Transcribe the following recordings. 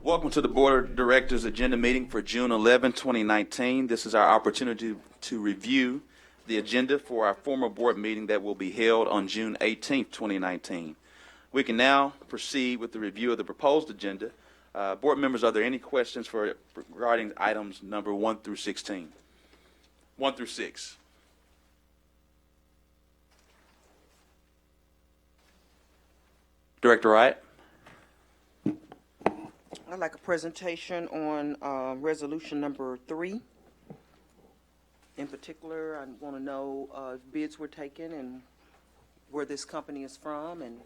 Welcome to the Board of Directors agenda meeting for June 11, 2019. This is our opportunity to review the agenda for our former board meeting that will be held on June 18, 2019. We can now proceed with the review of the proposed agenda. Board members, are there any questions regarding items number 1 through 16? 1 through 6. Director Wright? I'd like a presentation on resolution number 3. In particular, I want to know if bids were taken and where this company is from and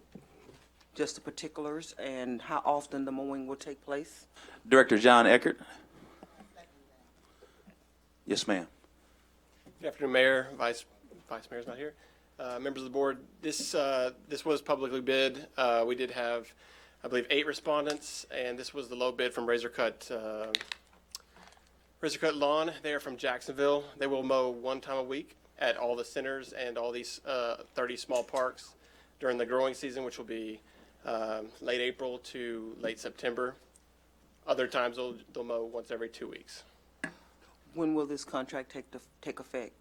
just the particulars and how often the mowing will take place. Director John Eckert? Yes, ma'am. Good afternoon, Mayor. Vice Mayor's not here. Members of the board, this was publicly bid. We did have, I believe, 8 respondents, and this was the low bid from Razor Cut Lawn. They are from Jacksonville. They will mow 1 time a week at all the centers and all these 30 small parks during the growing season, which will be late April to late September. Other times they'll mow once every 2 weeks. When will this contract take effect?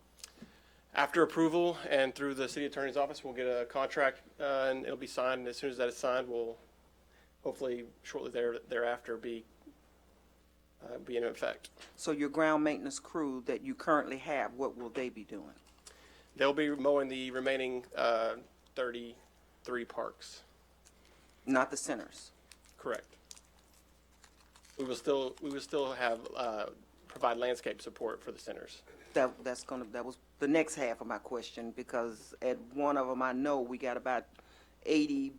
After approval and through the city attorney's office, we'll get a contract and it'll be signed. And as soon as that is signed, we'll hopefully shortly thereafter be in effect. So your ground maintenance crew that you currently have, what will they be doing? They'll be mowing the remaining 33 parks. Not the centers? Correct. We will still have provide landscape support for the centers. That was the next half of my question, because at one of them I know we got about 80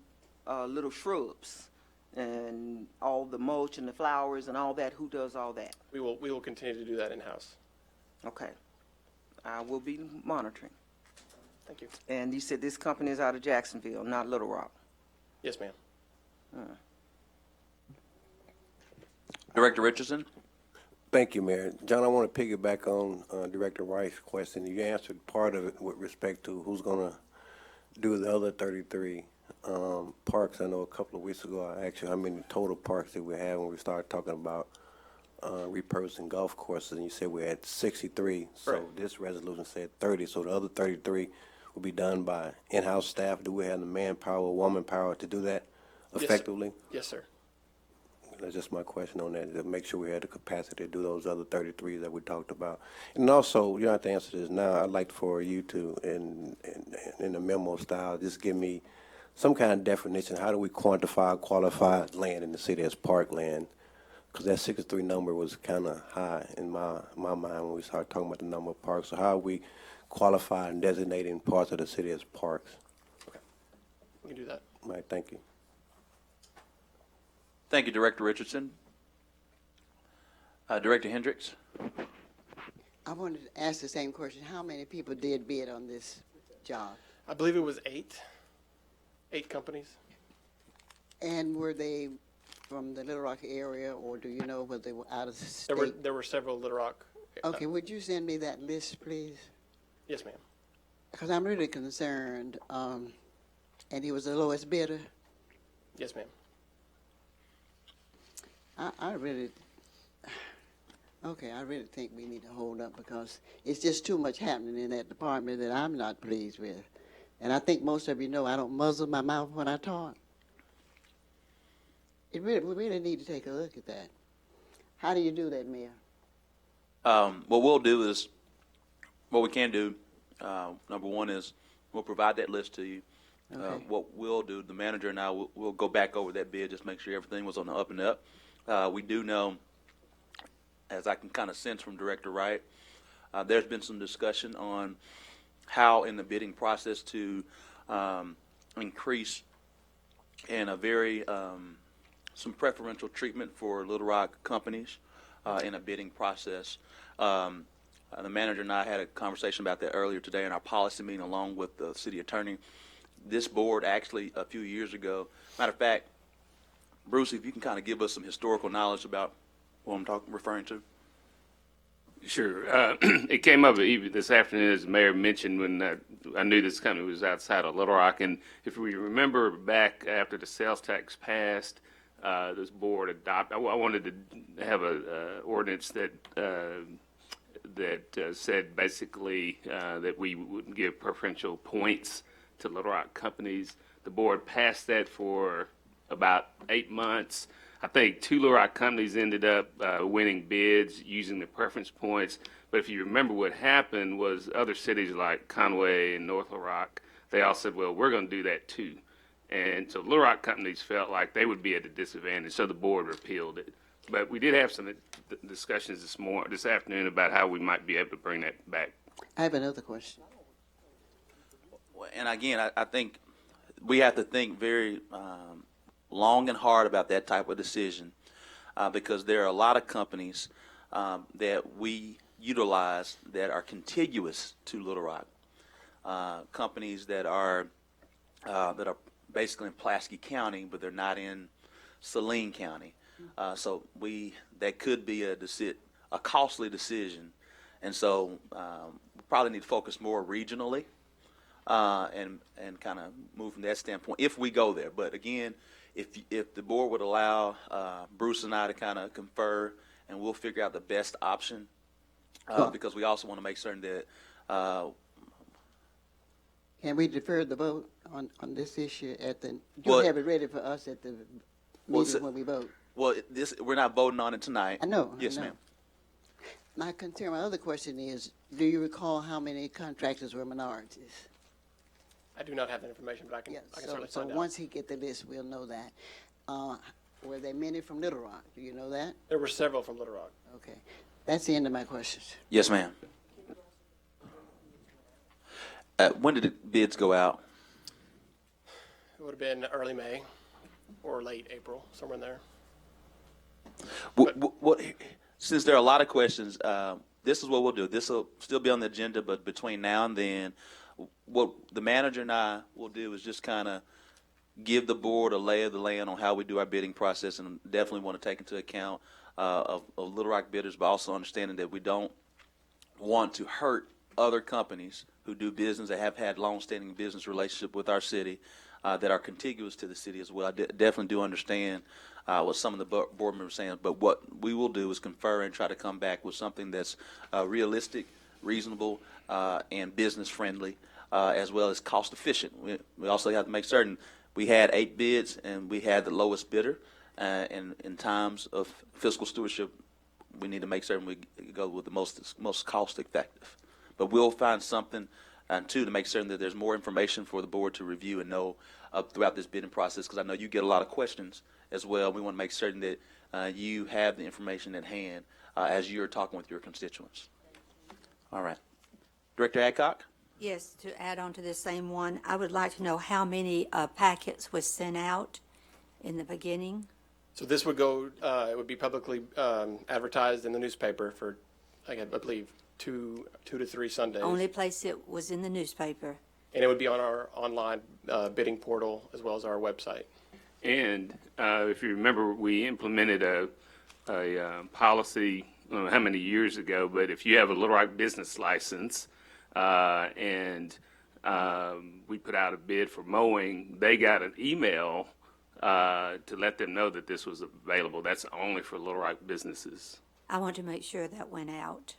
little shrubs and all the mulch and the flowers and all that. Who does all that? We will continue to do that in-house. Okay. I will be monitoring. Thank you. And you said this company is out of Jacksonville, not Little Rock? Yes, ma'am. Director Richardson? Thank you, Mayor. John, I want to piggyback on Director Wright's question. You answered part of it with respect to who's going to do the other 33 parks. I know a couple of weeks ago I asked you how many total parks that we have when we started talking about repurposing golf courses, and you said we had 63. So Right. this resolution said 30. So the other 33 will be done by in-house staff. Do we have the manpower, woman power to do that effectively? Yes, sir. That's just my question on that, to make sure we had the capacity to do those other 33 that we talked about. And also, you don't have to answer this now. I'd like for you to, in a memo style, just give me some kind of definition. How do we quantify, qualify land in the city as parkland? Because that 63 number was kind of high in my mind when we started talking about the number of parks. So how are we qualifying and designating parts of the city as parks? Okay. We can do that. All right, thank you. Thank you, Director Richardson. Director Hendricks? I wanted to ask the same question. How many people did bid on this job? I believe it was 8 companies. And were they from the Little Rock area, or do you know whether they were out of the state? There were several Little Rock. Okay, would you send me that list, please? Yes, ma'am. Because I'm really concerned. And he was the lowest bidder. Yes, ma'am. I really think we need to hold up, because it's just too much happening in that department that I'm not pleased with. And I think most of you know I don't muzzle my mouth when I talk. We really need to take a look at that. How do you do that, Mayor? What we'll do is, what we can do, number one is we'll provide that list to you. Okay. What we'll do, the manager and I, we'll go back over that bid, just make sure everything was on the up and up. We do know, as I can kind of sense from Director Wright, there's been some discussion on how in the bidding process to increase in a very some preferential treatment for Little Rock companies in a bidding process. The manager and I had a conversation about that earlier today in our policy meeting along with the city attorney. This board actually a few years ago, matter of fact, Bruce, if you can kind of give us some historical knowledge about what I'm referring to. Sure. It came up even this afternoon, as the mayor mentioned, when I knew this company was outside of Little Rock. And if we remember back after the sales tax passed, this board adopt. I wanted to have a ordinance that said basically that we would give preferential points to Little Rock companies. The board passed that for about 8 months. I think 2 Little Rock companies ended up winning bids using the preference points. But if you remember, what happened was other cities like Conway and North Little Rock, they all said, well, we're going to do that too. And so Little Rock companies felt like they would be at a disadvantage, so the board repealed it. But we did have some discussions this afternoon about how we might be able to bring that back. I have another question. And again, I think we have to think very long and hard about that type of decision because there are a lot of companies that we utilize that are contiguous to Little Rock. Companies that are basically in Pulaski County, but they're not in Saline County. So that could be a costly decision, and so we probably need to focus more regionally and kind of move from that standpoint if we go there. But again, if the board would allow Bruce and I to kind of confer, and we'll figure out the best option because we also want to make certain that. Can we defer the vote on this issue Well, you'll have it ready for us at the meeting when we vote? Well, we're not voting on it tonight. I know. Yes, I know. ma'am. My other question is, do you recall how many contractors were minorities? I do not have that information, but I can Yes. certainly So find out. once he get the list, we'll know that. Were there many from Little Rock? Do you know that? There were several from Little Rock. Okay. That's the end of my questions. Yes, ma'am. When did the bids go out? It would have been early May or late April, somewhere in there. Since there are a lot of questions, this is what we'll do. This will still be on the agenda, but between now and then, what the manager and I will do is just kind of give the board a lay of the land on how we do our bidding process, and definitely want to take into account of Little Rock bidders, but also understanding that we don't want to hurt other companies who do business, that have had long-standing business relationship with our city, that are contiguous to the city as well. I definitely do understand what some of the board members are saying, but what we will do is confer and try to come back with something that's realistic, reasonable, and business-friendly, as well as cost-efficient. We also have to make certain we had 8 bids and we had the lowest bidder, and in times of fiscal stewardship, we need to make certain we go with the most cost-effective. But we'll find something, too, to make certain that there's more information for the board to review and know throughout this bidding process, because I know you get a lot of questions as well. We want to make certain that you have the information at hand as you're talking with your constituents. All right. Director Adcock? Yes, to add on to the same one, I would like to know how many packets was sent out in the beginning. So this would go, it would be publicly advertised in the newspaper for, I believe, two to three Sundays. Only place it was in the newspaper. And it would be on our online bidding portal as well as our website. And if you remember, we implemented a policy, I don't know how many years ago, but if you have a Little Rock business license and we put out a bid for mowing, they got an email to let them know that this was available. That's only for Little Rock businesses. I want to make sure that went out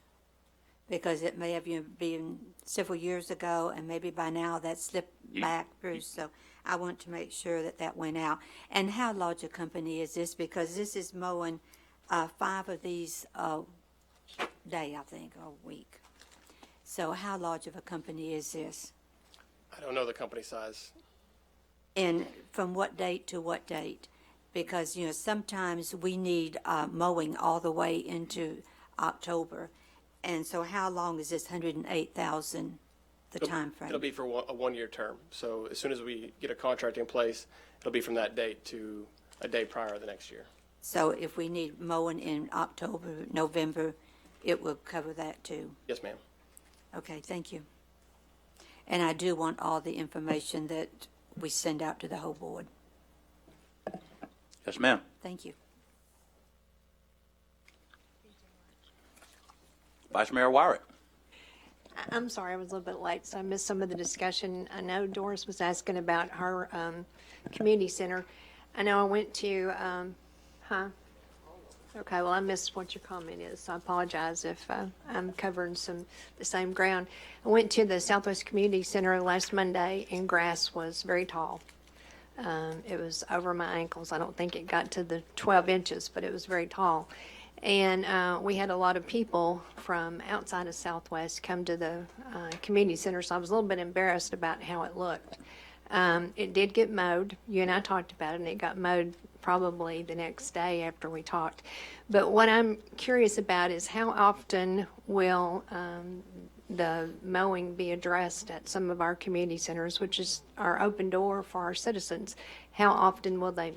because it may have been several years ago, and maybe by now that slipped back, Bruce. So I want to make sure that that went out. And how large a company is this? Because this is mowing 5 of these a day, I think, or a week. So how large of a company is this? I don't know the company size. And from what date to what date? Because, sometimes we need mowing all the way into October. And so how long is this 108,000, the time frame? It'll be for a one-year term. So as soon as we get a contract in place, it'll be from that date to a day prior the next year. So if we need mowing in October, November, it will cover that too? Yes, ma'am. Okay, thank you. And I do want all the information that we send out to the whole board. Yes, ma'am. Thank you. Vice Mayor Wyrick. I'm sorry, I was a little bit late, so I missed some of the discussion. I know Doris was asking about her community center. I know I went to, Okay, well, I missed what your comment is, so I apologize if I'm covering the same ground. I went to the Southwest Community Center last Monday, and grass was very tall. It was over my ankles. I don't think it got to the 12 inches, but it was very tall. And we had a lot of people from outside of Southwest come to the community center, so I was a little bit embarrassed about how it looked. It did get mowed. You and I talked about it, and it got mowed probably the next day after we talked. But what I'm curious about is how often will the mowing be addressed at some of our community centers, which is our open door for our citizens? How often will they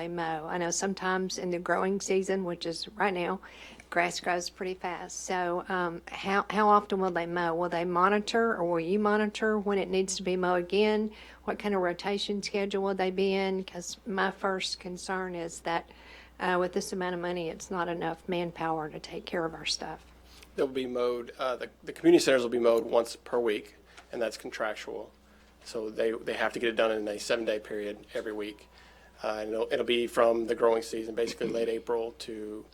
mow? I know sometimes in the growing season, which is right now, grass grows pretty fast. So how often will they mow? Will they monitor, or will you monitor when it needs to be mowed again? What kind of rotation schedule will they be in? Because my first concern is that with this amount of money, it's not enough manpower to take care of our stuff. They'll be mowed, the community centers will be mowed once per week, and that's contractual. So they have to get it done in a 7-day period every week. And it'll be from the growing season, basically late April to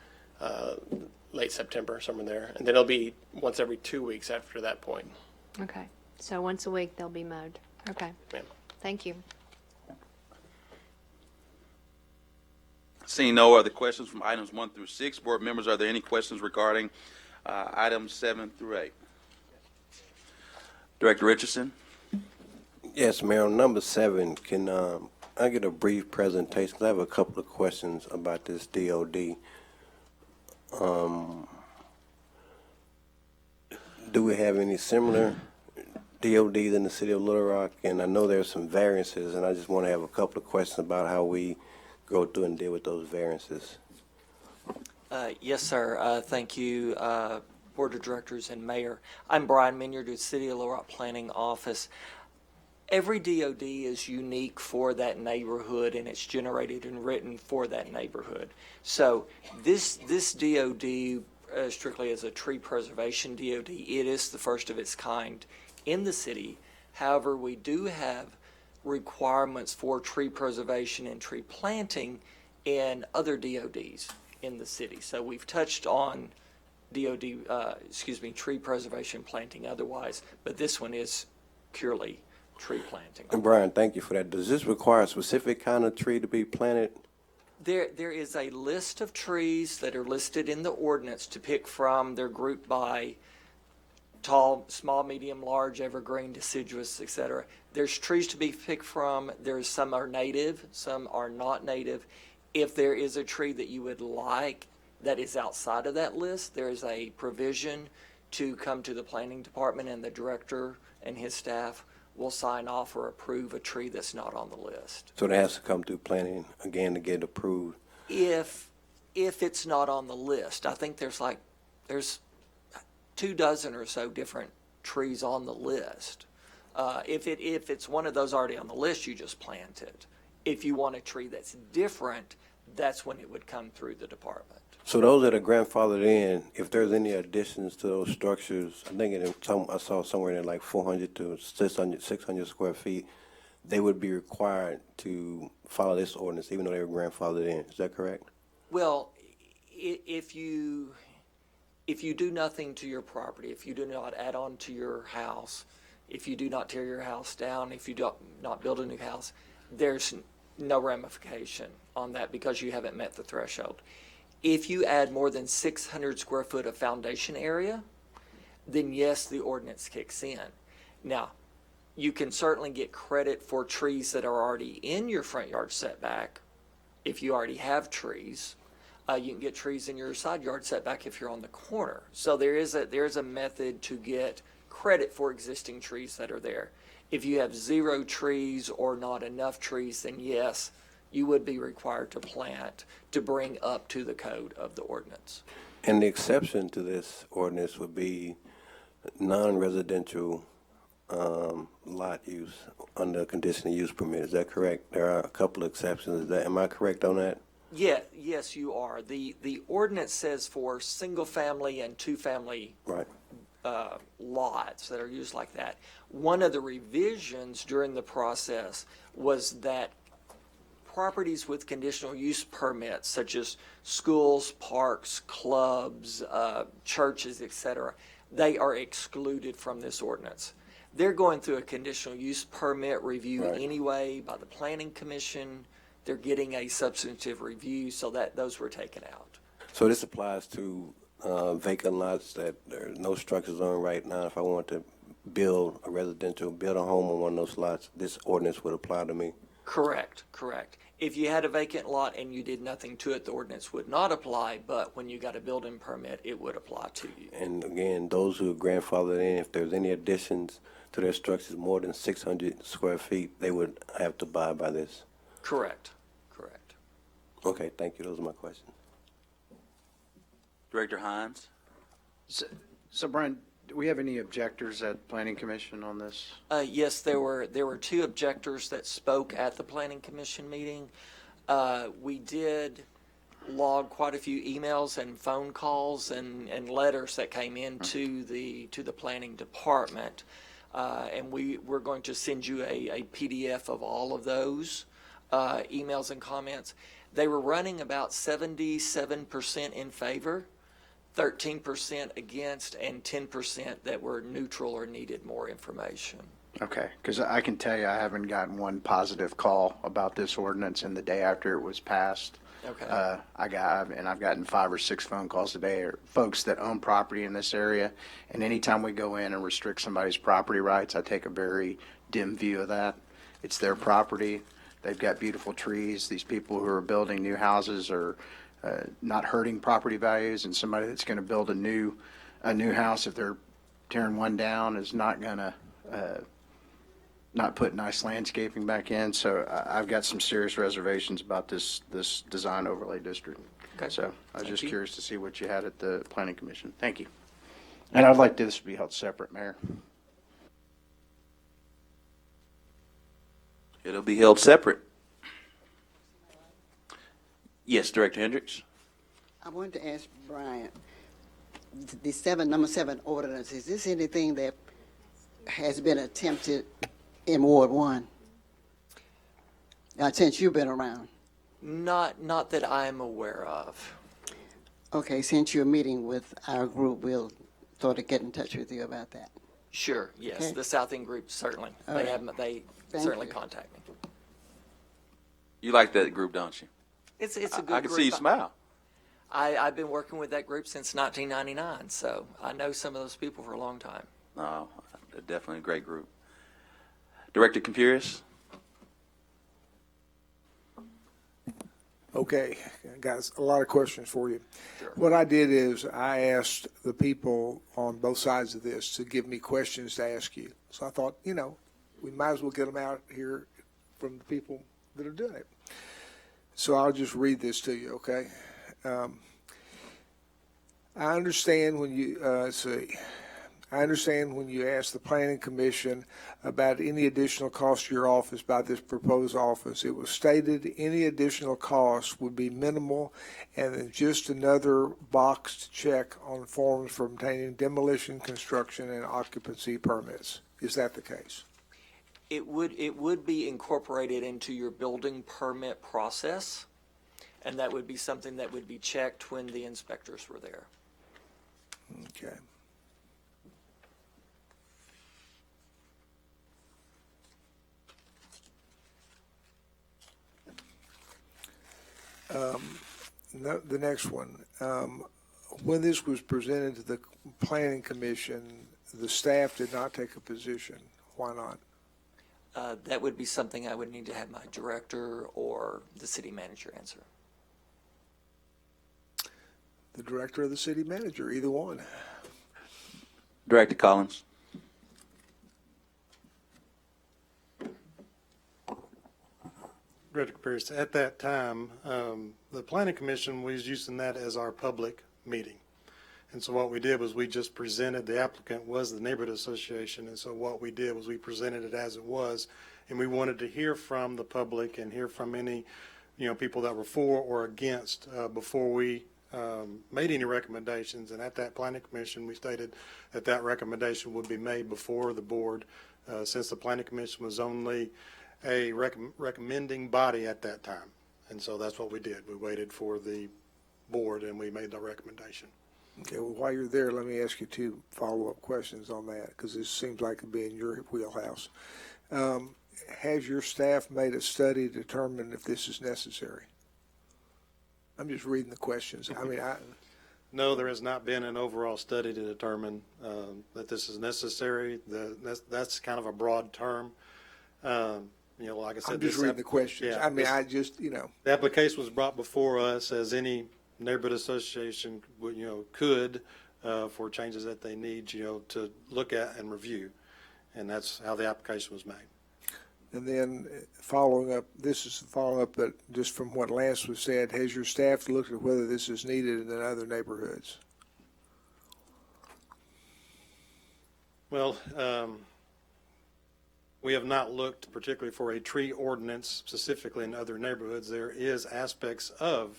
late September, somewhere there. And then it'll be once every 2 weeks after that point. Okay, so once a week they'll be mowed. Okay, Ma'am. thank you. Seeing no other questions from items 1 through 6, board members, are there any questions regarding items 7 through 8? Director Richardson? Yes, Mayor, on number 7, can I get a brief presentation? 'Cause I have a couple of questions about this DOD. Do we have any similar DODs in the city of Little Rock? And I know there's some variances, and I just want to have a couple of questions about how we go through and deal with those variances. Yes, sir. Thank you, Board of Directors and Mayor. I'm Brian Minyard with City of Little Rock Planning Office. Every DOD is unique for that neighborhood, and it's generated and written for that neighborhood. So this DOD, strictly as a tree preservation DOD, it is the first of its kind in the city. However, we do have requirements for tree preservation and tree planting in other DODs in the city. So we've touched on tree preservation, planting otherwise, but this one is purely tree planting. And Brian, thank you for that. Does this require a specific kind of tree to be planted? There is a list of trees that are listed in the ordinance to pick from. They're grouped by tall, small, medium, large, evergreen, deciduous, etc. There's trees to be picked from. There's some are native, some are not native. If there is a tree that you would like that is outside of that list, there is a provision to come to the planning department, and the director and his staff will sign off or approve a tree that's not on the list. So it has to come through planning again to get approved? If it's not on the list, I think there's 24 or so different trees on the list. If it's one of those already on the list, you just plant it. If you want a tree that's different, that's when it would come through the department. So those that are grandfathered in, if there's any additions to those structures, I think I saw somewhere in like 400 to 600 square feet, they would be required to follow this ordinance even though they were grandfathered in. Is that correct? Well, if you do nothing to your property, if you do not add on to your house, if you do not tear your house down, if you do not build a new house, there's no ramification on that because you haven't met the threshold. If you add more than 600 square foot of foundation area, then yes, the ordinance kicks in. Now, you can certainly get credit for trees that are already in your front yard setback if you already have trees. You can get trees in your side yard setback if you're on the corner. So there is a method to get credit for existing trees that are there. If you have 0 trees or not enough trees, then yes, you would be required to plant to bring up to the code of the ordinance. And the exception to this ordinance would be non-residential lot use under conditional use permit. Is that correct? There are a couple of exceptions. Am I correct on that? Yeah, yes, you are. The ordinance says for single family and 2-family Right. lots that are used like that. One of the revisions during the process was that properties with conditional use permits, such as schools, parks, clubs, churches, etc., they are excluded from this ordinance. They're going through a conditional use permit review Right. anyway by the Planning Commission. They're getting a substantive review, so that those were taken out. So this applies to vacant lots that there are no structures on right now. If I want to build a home on one of those lots, this ordinance would apply to me. Correct, correct. If you had a vacant lot and you did nothing to it, the ordinance would not apply, but when you got a building permit, it would apply to you. And again, those who are grandfathered in, if there's any additions to their structures more than 600 square feet, they would have to abide by this. Correct, correct. Okay, thank you. Those are my questions. Director Hines? So Brian, do we have any objectors at Planning Commission on this? Yes, there were two objectors that spoke at the Planning Commission meeting. We did log quite a few emails and phone calls and letters that came in to the planning department. And we're going to send you a PDF of all of those emails and comments. They were running about 77% in favor, 13% against, and 10% that were neutral or needed more information. Okay, because I can tell you I haven't gotten one positive call about this ordinance, and the day after it was passed, Okay. I've gotten 5 or 6 phone calls a day, or folks that own property in this area, and anytime we go in and restrict somebody's property rights, I take a very dim view of that. It's their property. They've got beautiful trees. These people who are building new houses are not hurting property values, and somebody that's going to build a new house, if they're tearing one down, is not going to not put nice landscaping back in. So I've got some serious reservations about this design overlay district. Okay. So I was just you. curious to see what you had at the Planning Commission. Thank you. And I'd like this to be held separate, Mayor. It'll be held separate. Yes, Director Hendricks? I wanted to ask Brian, the number 7 ordinance, is this anything that has been attempted in Ward 1? Since you've been around. Not that I'm aware of. Okay, since you're meeting with our group, we'll sort of get in touch with you about that. Sure, yes, Okay. the South End group, certainly. All They right. have, they Thank certainly you. contact me. You like that group, don't you? It's a good I group. can see you smile. I've been working with that group since 1999, so I know some of those people for a long time. No, they're definitely a great group. Director Compurius? Okay, guys, a lot of questions for you. Sure. What I did is I asked the people on both sides of this to give me questions to ask you. So I thought, we might as well get them out here from the people that are doing it. So I'll just read this to you, okay? I understand when you ask the Planning Commission about any additional cost to your office by this proposed office. It was stated any additional cost would be minimal and then just another box to check on forms for obtaining demolition, construction, and occupancy permits. Is that the case? It would be incorporated into your building permit process, and that would be something that would be checked when the inspectors were there. Okay. The next one. When this was presented to the Planning Commission, the staff did not take a position. Why not? That would be something I would need to have my director or the city manager answer. The director or the city manager, either one. Director Collins? Director Pierce, at that time, the Planning Commission was using that as our public meeting. And so what we did was we just presented, the applicant was the neighborhood association, and so what we did was we presented it as it was, and we wanted to hear from the public and hear from any, people that were for or against before we made any recommendations. And at that Planning Commission, we stated that recommendation would be made before the board, since the Planning Commission was only a recommending body at that time. And so that's what we did. We waited for the board and we made the recommendation. Okay, well, while you're there, let me ask you two follow-up questions on that, because this seems like it'd be in your wheelhouse. Has your staff made a study to determine if this is necessary? I'm just reading the questions. I mean, No, there has not been an overall study to determine that this is necessary. That's kind of a broad term. Like I said, I'm just reading the questions. yeah, I mean, I just, the application was brought before us as any neighborhood association would, could for changes that they need, to look at and review. And that's how the application was made. and then following up, this is following up, but just from what Lance was said, has your staff looked at whether this is needed in other neighborhoods? Well, we have not looked particularly for a tree ordinance specifically in other neighborhoods. There is aspects of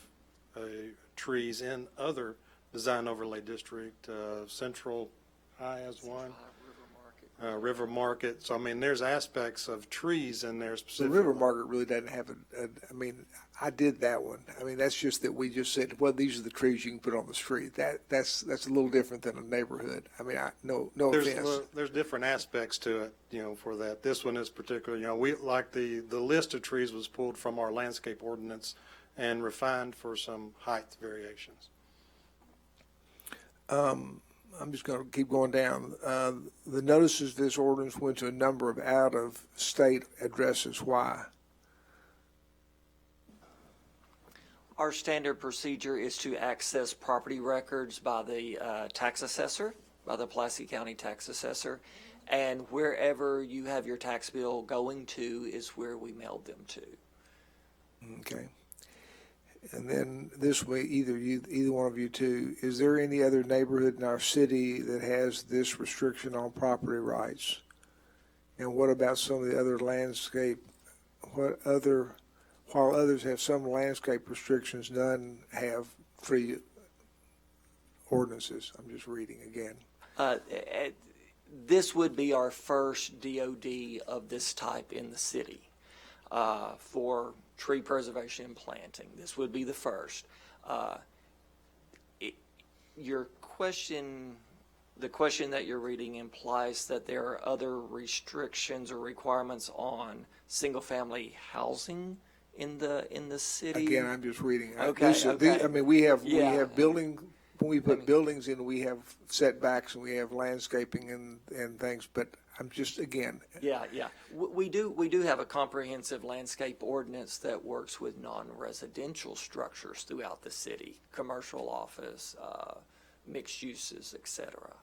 trees in other design overlay district. Central High has one. River Market. So, I mean, there's aspects of trees in there The specifically. River Market really doesn't have I mean, I did that one. I mean, that's just that we just said, well, these are the trees you can put on the street. That's a little different than a neighborhood. I mean, no offense. There's different aspects to it, for that. This one is particular, we, like the list of trees was pulled from our landscape ordinance and refined for some height variations. I'm just going to keep going down. The notices of this ordinance went to a number of out-of-state addresses. Why? Our standard procedure is to access property records by the tax assessor, by the Pulaski County tax assessor, and wherever you have your tax bill going to is where we mailed them to. Okay. And then this way, either one of you two, is there any other neighborhood in our city that has this restriction on property rights? And what about some of the other while others have some landscape restrictions, none have tree ordinances? I'm just reading again. This would be our first DOD of this type in the city for tree preservation and planting. This would be the first. Your question, the question that you're reading implies that there are other restrictions or requirements on single-family housing in the city. Again, I'm just reading. Okay. I mean, we have Yeah. when we put buildings in, we have setbacks and we have landscaping and things, but I'm just, again. Yeah. We do have a comprehensive landscape ordinance that works with non-residential structures throughout the city, commercial office, mixed uses, et cetera.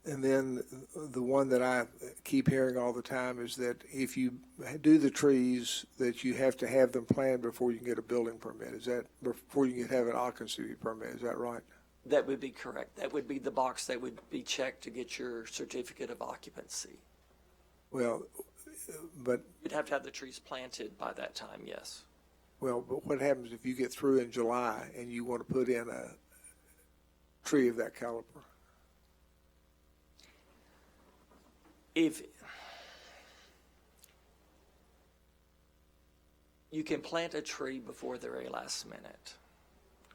And then the one that I keep hearing all the time is that if you do the trees, that you have to have them planted before you can get a building permit. Is that before you can have an occupancy permit? Is that right? That would be correct. That would be the box that would be checked to get your certificate of occupancy. Well, but You'd have to have the trees planted by that time, yes. Well, but what happens if you get through in July and you want to put in a tree of that caliber? If you can plant a tree before the very last minute.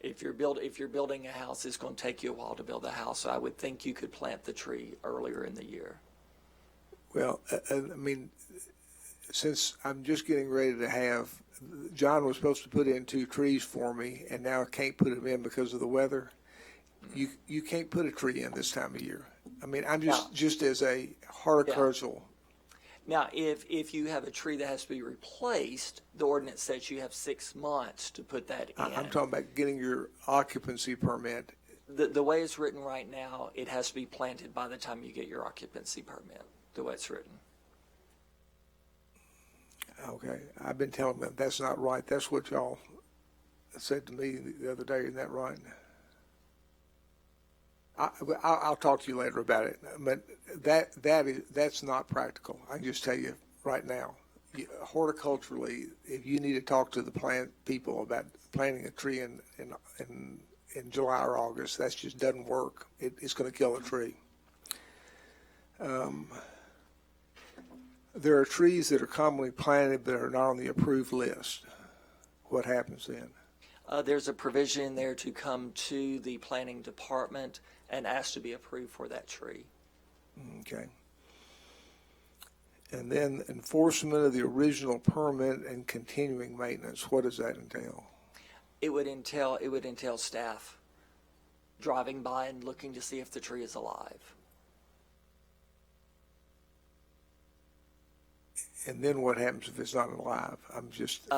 If you're building a house, it's going to take you a while to build a house. So I would think you could plant the tree earlier in the year. Well, I mean, since I'm just getting ready to have, John was supposed to put in 2 trees for me, and now I can't put them in because of the weather. You can't put a tree in this time of year. I mean, I'm just as a horticultural. Now, if you have a tree that has to be replaced, the ordinance says you have 6 months to put that in. I'm talking about getting your occupancy permit. The way it's written right now, it has to be planted by the time you get your occupancy permit, the way it's written. Okay, I've been telling them that's not right. That's what y'all said to me the other day. Isn't that right? I'll talk to you later about it, but that's not practical. I can just tell you right now. Horticulturally, if you need to talk to the plant people about planting a tree in July or August, that just doesn't work. It's going to kill a tree. there are trees that are commonly planted but are not on the approved list. What happens then? There's a provision in there to come to the planning department and ask to be approved for that tree. Okay. And then enforcement of the original permit and continuing maintenance, what does that entail? It would entail staff driving by and looking to see if the tree is alive. And then what happens if it's not alive? I'm just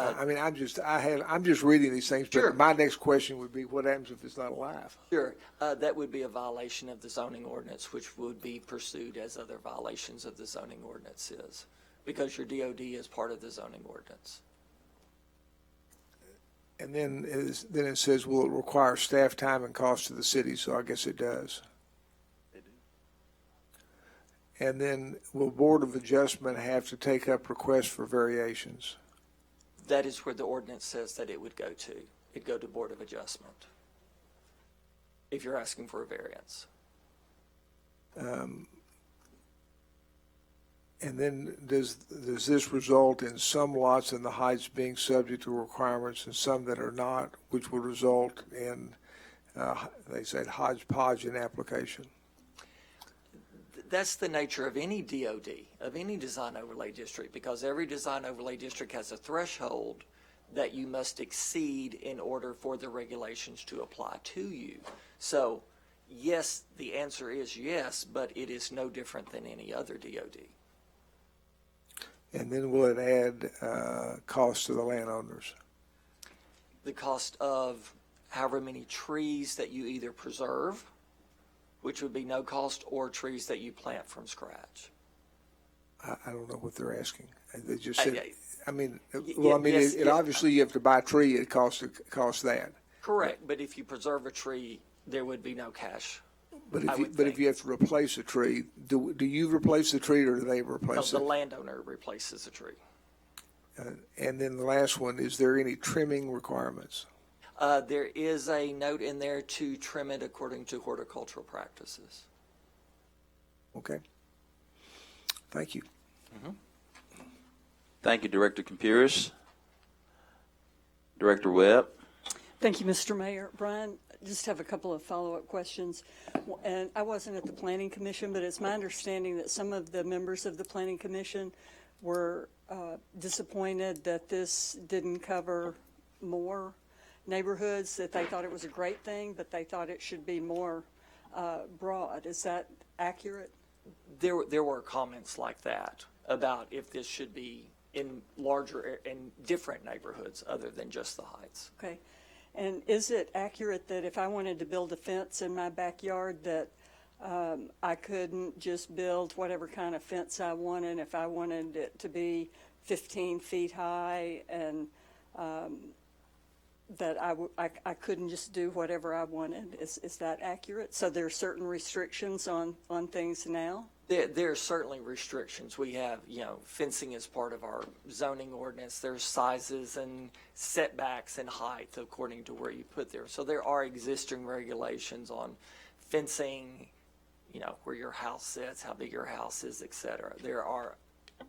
reading these things, Sure. but my next question would be, what happens if it's not alive? Sure, that would be a violation of the zoning ordinance, which would be pursued as other violations of the zoning ordinance is, because your DOD is part of the zoning ordinance. And then it says, will it require staff time and cost to the city? So I guess it does. And then will Board of Adjustment have to take up requests for variations? That is where the ordinance says that it would go to. It'd go to Board of Adjustment if you're asking for a variance. And then does this result in some lots in the heights being subject to requirements and some that are not, which will result in, they said, hodgepodge in application? That's the nature of any DOD, of any design overlay district, because every design overlay district has a threshold that you must exceed in order for the regulations to apply to you. So, yes, the answer is yes, but it is no different than any other DOD. And then will it add cost to the landowners? The cost of however many trees that you either preserve, which would be no cost, or trees that you plant from scratch. I don't know what they're asking. They just said, Yes, obviously you have to buy a tree, it costs that. Correct, but if you preserve a tree, there would be no cash. But I if you, would but if think. you have to replace a tree, do you replace the tree or do they replace The it? landowner replaces a tree. And then the last one, is there any trimming requirements? There is a note in there to trim it according to horticultural practices. Okay. Thank you. Thank you, Director Compuris. Director Webb. Thank you, Mr. Mayor. Brian, just have a couple of follow-up questions. And I wasn't at the Planning Commission, but it's my understanding that some of the members of the Planning Commission were disappointed that this didn't cover more neighborhoods, that they thought it was a great thing, but they thought it should be more broad. Is that accurate? There were comments like that about if this should be in larger and different neighborhoods other than just the Heights. Okay. And is it accurate that if I wanted to build a fence in my backyard that I couldn't just build whatever kind of fence I wanted if I wanted it to be 15 feet high and that I couldn't just do whatever I wanted? Is that accurate? So there are certain restrictions on things now? There are certainly restrictions. We have, fencing is part of our zoning ordinance. There's sizes and setbacks and height according to where you put there. So there are existing regulations on fencing, where your house sits, how big your house is, et cetera. There are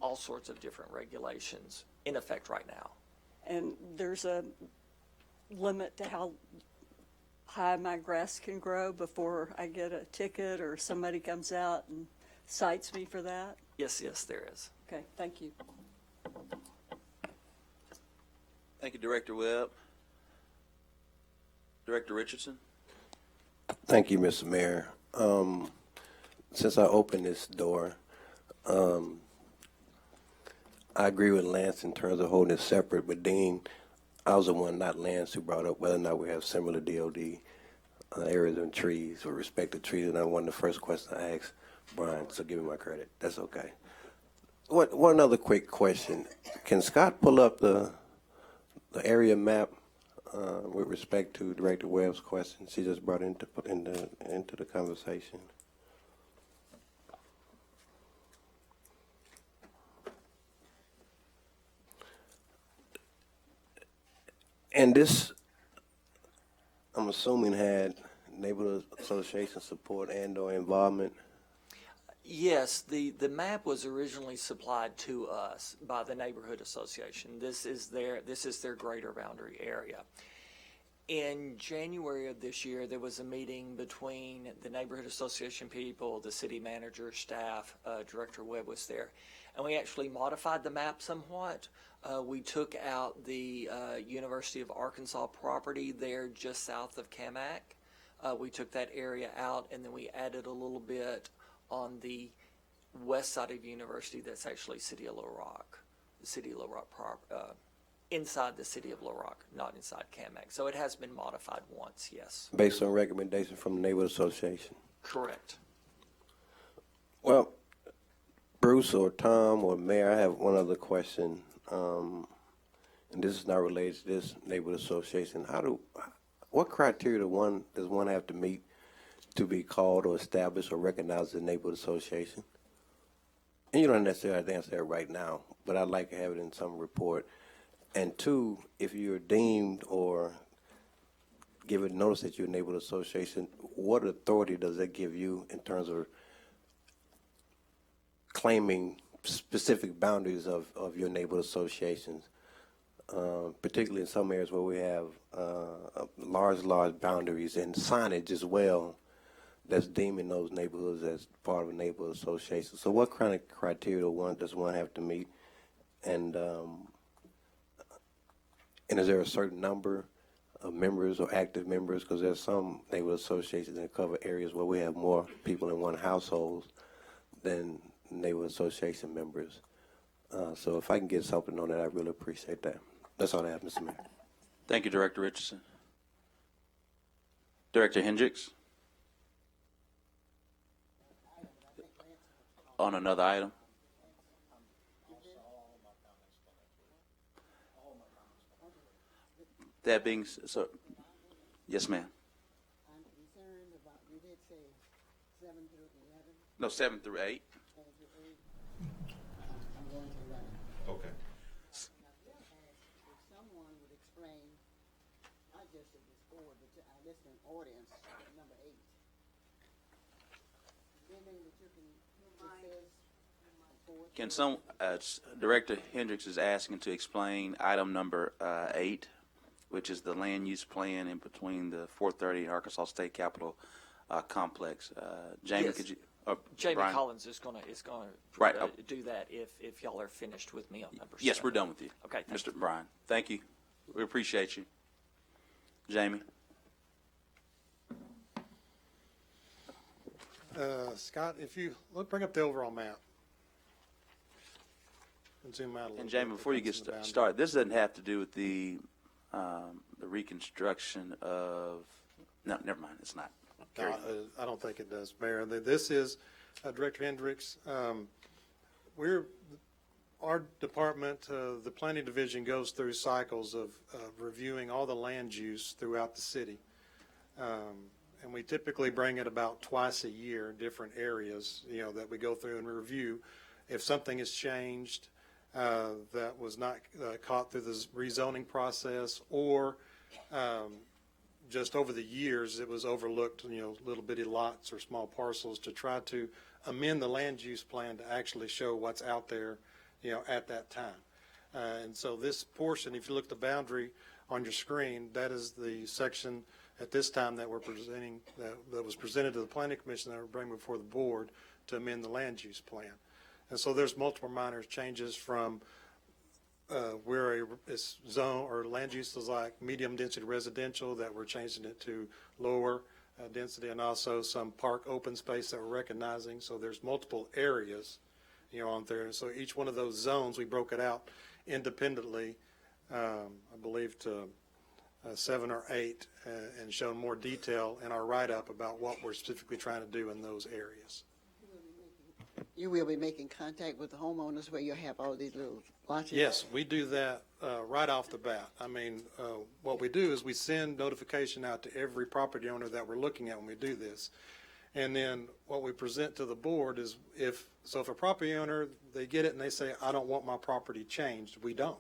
all sorts of different regulations in effect right now. And there's a limit to how high my grass can grow before I get a ticket or somebody comes out and cites me for that? Yes, there is. Okay, thank you. Thank you, Director Webb. Director Richardson. Thank you, Mr. Mayor. Since I opened this door, I agree with Lance in terms of holding it separate, but Dean, I was the one, not Lance, who brought up whether or not we have similar DOD areas and trees with respect to trees, and that one of the first questions I asked Brian, so give me my credit. That's okay. One other quick question. Can Scott pull up the area map with respect to Director Webb's question she just brought into the conversation? And this, I'm assuming, had neighborhood association support and/or involvement. Yes, the map was originally supplied to us by the neighborhood association. This is their greater boundary area. In January of this year, there was a meeting between the neighborhood association people, the city manager, staff, Director Webb was there, and we actually modified the map somewhat. We took out the University of Arkansas property there just south of Camac. We took that area out, and then we added a little bit on the west side of University. That's actually City of Little Rock, the City of Little Rock inside the City of Little Rock, not inside Camac. So it has been modified once, yes. Based on recommendation from the neighborhood association. Correct. Well, Bruce or Tom or Mayor, I have one other question, and this is not related to this neighborhood association. What criteria does one have to meet to be called or established or recognized as a neighborhood association? And you don't necessarily have to answer that right now, but I'd like to have it in some report. And two, if you're deemed or given notice that you're a neighborhood association, what authority does that give you in terms of claiming specific boundaries of your neighborhood associations, particularly in some areas where we have large boundaries and signage as well that's deeming those neighborhoods as part of a neighborhood association. So what kind of criteria does one have to meet? And is there a certain number of members or active members? Because there's some neighborhood associations that cover areas where we have more people in one household than neighborhood association members. So if I can get something on that, I really appreciate that. That's all I have, Mr. Mayor. Thank you, Director Richardson. Director Hendricks? On another item? That being so, yes, ma'am. I'm concerned about, you did say 7 through 11. No, 7 through 8. 7 through 8. I'm going to 11. Okay. If someone would explain, not just to this board, but to our listening audience, number 8. Anything that you can, that says, Can some, Director Hendricks is asking to explain item number 8, which is the land use plan in between the 430 Arkansas State Capitol complex. Jamie, Yes. could you? Jamie Brian? Collins is gonna Right. do that if y'all are finished with me on number 7. Yes, we're done with you. Okay, thank Mr. Brian, thank you. We appreciate you. Jamie? Scott, if you bring up the overall map. And zoom out a little And Jamie, bit, before you get that's the boundary. started, this doesn't have to do with the reconstruction of, no, never mind, it's not. Carry on. I don't think it does, Mayor. This is Director Hendricks. Our department, the planning division, goes through cycles of reviewing all the land use throughout the city. And we typically bring it about twice a year in different areas, that we go through and review. If something has changed that was not caught through the rezoning process, or just over the years it was overlooked, little bitty lots or small parcels, to try to amend the land use plan to actually show what's out there, at that time. And so this portion, if you look at the boundary on your screen, that is the section at this time that we're presenting, that was presented to the Planning Commission that we're bringing before the board to amend the land use plan. And so there's multiple minor changes from where it's zone or land use is like medium density residential, that we're changing it to lower density, and also some park open space that we're recognizing. So there's multiple areas, on there. And so each one of those zones, we broke it out independently, I believe to 7 or 8, and shown more detail in our write-up about what we're specifically trying to do in those areas. You will be making contact with the homeowners where you have all these little lots? Yes, we do that right off the bat. I mean, what we do is we send notification out to every property owner that we're looking at when we do this. And then what we present to the board is if a property owner, they get it and they say, I don't want my property changed, we don't.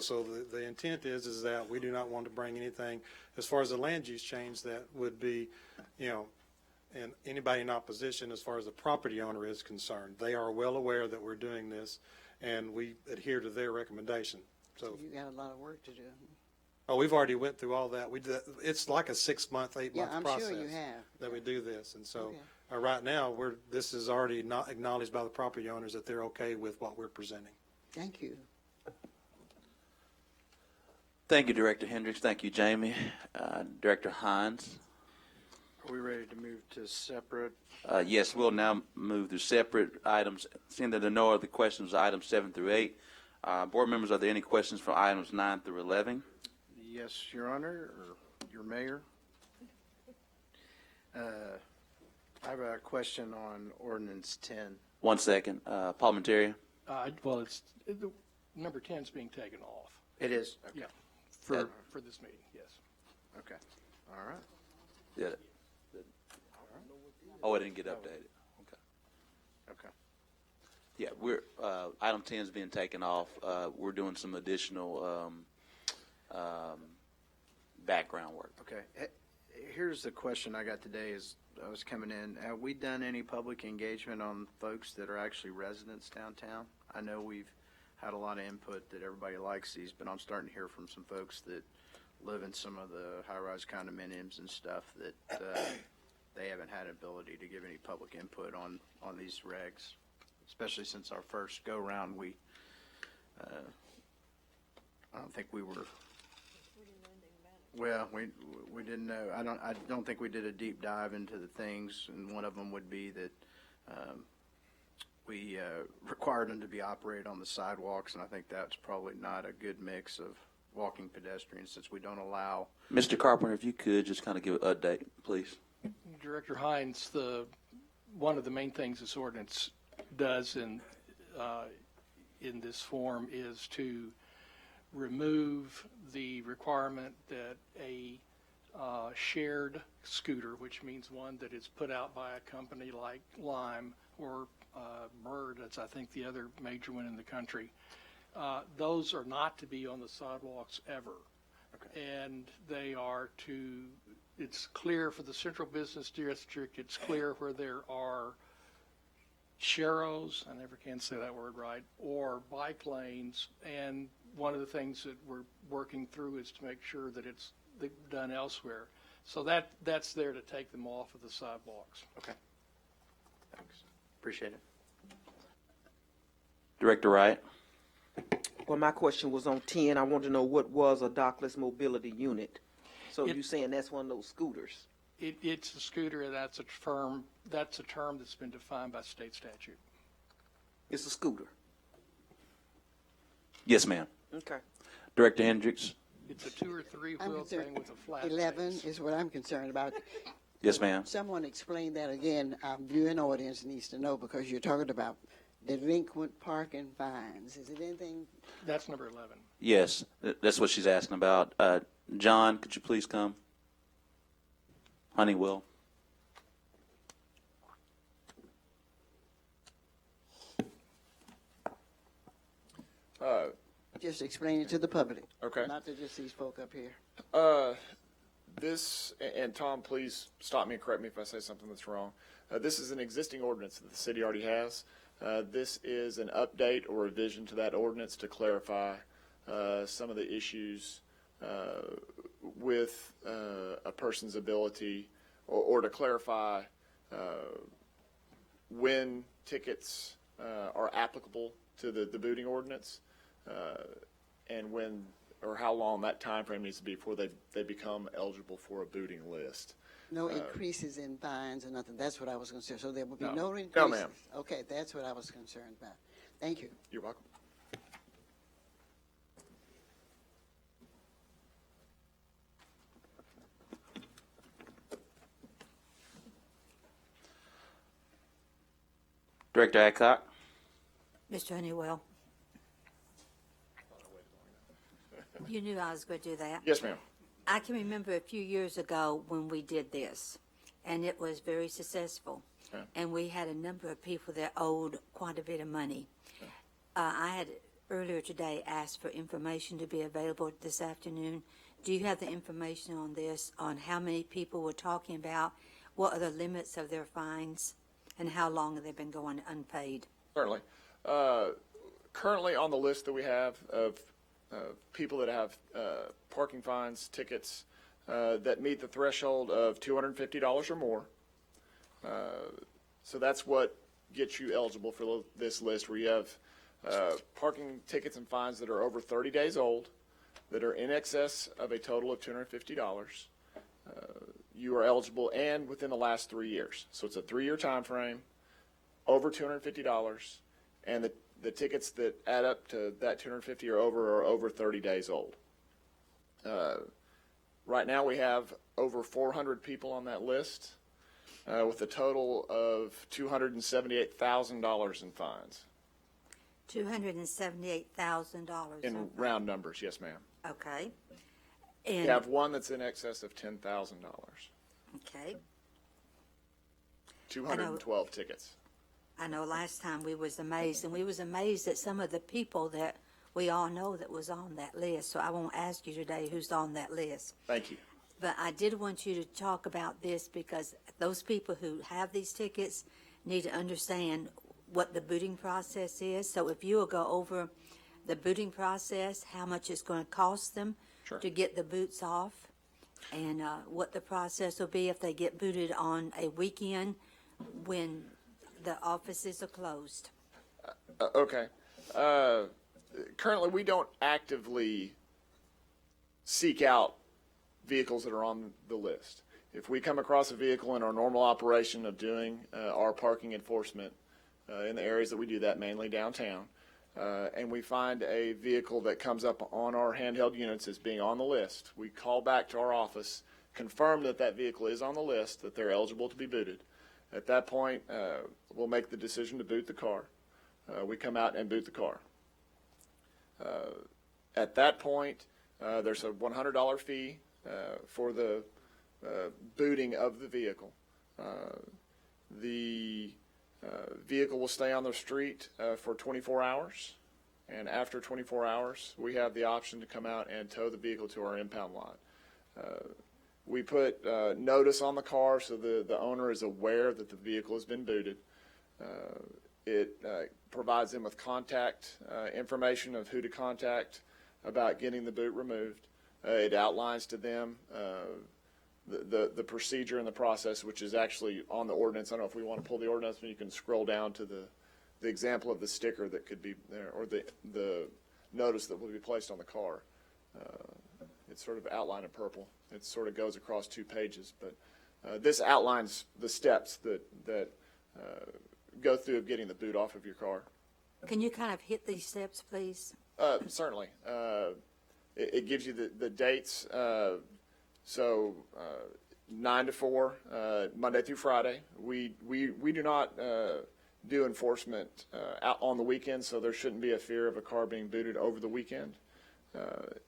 So the intent is that we do not want to bring anything as far as the land use change that would be, and anybody in opposition as far as the property owner is concerned. They are well aware that we're doing this, and we adhere to their recommendation. So, You got a lot of work to do. oh, we've already went through all that. We did, it's like a 6-month, 8-month Yeah, I'm process. sure you have. That we do this, and so, Okay. right now, this is already not acknowledged by the property owners that they're okay with what we're presenting. Thank you. Thank you, Director Hendricks. Thank you, Jamie. Director Hines. Are we ready to move to separate? Yes, we'll now move to separate items. Seeing that there are no other questions, items 7 through 8. Board members, are there any questions for items 9 through 11? Yes, Your Honor, or Your Mayor. I have a question on ordinance 10. 1 second. Parliamentarian. Well, number 10 is being taken off. It is? Okay. Yeah, for this meeting, yes. Okay, all right. Yeah. Oh, it didn't get updated. Okay. Okay. Yeah, item 10 is being taken off. We're doing some additional background work. Okay. Here's the question I got today as I was coming in. Have we done any public engagement on folks that are actually residents downtown? I know we've had a lot of input that everybody likes these, but I'm starting to hear from some folks that live in some of the high-rise condominiums and stuff that they haven't had ability to give any public input on these regs, especially since our first go-round, I don't think we were. Well, we didn't know. I don't think we did a deep dive into the things, and one of them would be that we required them to be operated on the sidewalks, and I think that's probably not a good mix of walking pedestrians since we don't allow. Mr. Carpenter, if you could just kind of give an update, please. Director Hines, one of the main things this ordinance does in this form is to remove the requirement that a shared scooter, which means one that is put out by a company like Lime or Bird, that's I think the other major one in the country, those are not to be on the sidewalks ever. Okay. And they are it's clear for the central business district, it's clear where there are sharrows, I never can say that word right, or bike lanes, and one of the things that we're working through is to make sure that it's done elsewhere. So that's there to take them off of the sidewalks. Okay. Thanks. Appreciate it. Director Wright. Well, my question was on 10. I want to know what was a dockless mobility unit. So It- you're saying that's one of those scooters? It's a scooter, and that's a term that's been defined by state statute. It's a scooter. Yes, ma'am. Okay. Director Hendricks. It's a 2 or 3 I'm wheel concerned- thing with a flat 11 base. is what I'm concerned about. Yes, ma'am. Someone explain that again. Our viewing audience needs to know because you're talking about delinquent parking fines. Is it anything? That's number 11. Yes, that's what she's asking about. John, could you please come? Honeywell. Just explain it to the public. Okay. Not to just these folk up here. This, and Tom, please stop me and correct me if I say something that's wrong. This is an existing ordinance that the city already has. This is an update or revision to that ordinance to clarify some of the issues with a person's ability, or to clarify when tickets are applicable to the booting ordinance, and when or how long that time frame needs to be before they become eligible for a booting list. No increases in fines or nothing. That's what I was concerned. So there will be No. no increases. No, ma'am. Okay, that's what I was concerned about. Thank you. You're welcome. Director Adcock. Mr. Honeywell. You knew I was going to do that. Yes, ma'am. I can remember a few years ago when we did this, and it was very successful. Okay. And we had a number of people that owed quite a bit of money. I had earlier today asked for information to be available this afternoon. Do you have the information on this, on how many people we're talking about what are the limits of their fines, and how long have they been going unpaid? Certainly. Currently on the list that we have of people that have parking fines, tickets that meet the threshold of $250 or more. So that's what gets you eligible for this list, where you have parking tickets and fines that are over 30 days old, that are in excess of a total of $250. You are eligible, and within the last 3 years. So it's a 3-year time frame, over $250, and the tickets that add up to that $250 are over 30 days old. Right now we have over 400 people on that list, with a total of $278,000 in fines. $278,000. In round numbers, yes, ma'am. Okay. We And, have one that's in excess of $10,000. okay. 212 tickets. I know last time we was amazed, and we was amazed at some of the people that we all know that was on that list. So I won't ask you today who's on that list. Thank you. But I did want you to talk about this because those people who have these tickets need to understand what the booting process is. So if you will go over the booting process, how much it's going to cost them to get the boots off, and what the process will be if they get booted on a weekend when the offices are closed. Okay. Currently, we don't actively seek out vehicles that are on the list. If we come across a vehicle in our normal operation of doing our parking enforcement in the areas that we do that, mainly downtown, and we find a vehicle that comes up on our handheld units as being on the list, we call back to our office, confirm that that vehicle is on the list, that they're eligible to be booted. At that point, we'll make the decision to boot the car. We come out and boot the car. At that point, there's a $100 fee for the booting of the vehicle. The vehicle will stay on the street for 24 hours, and after 24 hours, we have the option to come out and tow the vehicle to our impound lot. We put notice on the car so the owner is aware that the vehicle has been booted. It provides them with contact information of who to contact about getting the boot removed. It outlines to them the procedure and the process, which is actually on the ordinance. I don't know if we want to pull the ordinance, but you can scroll down to the example of the sticker that could be there, or the notice that will be placed on the car. It's sort of outlined in purple. It sort of goes across 2 pages, but this outlines the steps that go through of getting the boot off of your car. Can you kind of hit these steps, please? Certainly. It gives you the dates. So 9 to 4, Monday through Friday. We do not do enforcement out on the weekend, so there shouldn't be a fear of a car being booted over the weekend.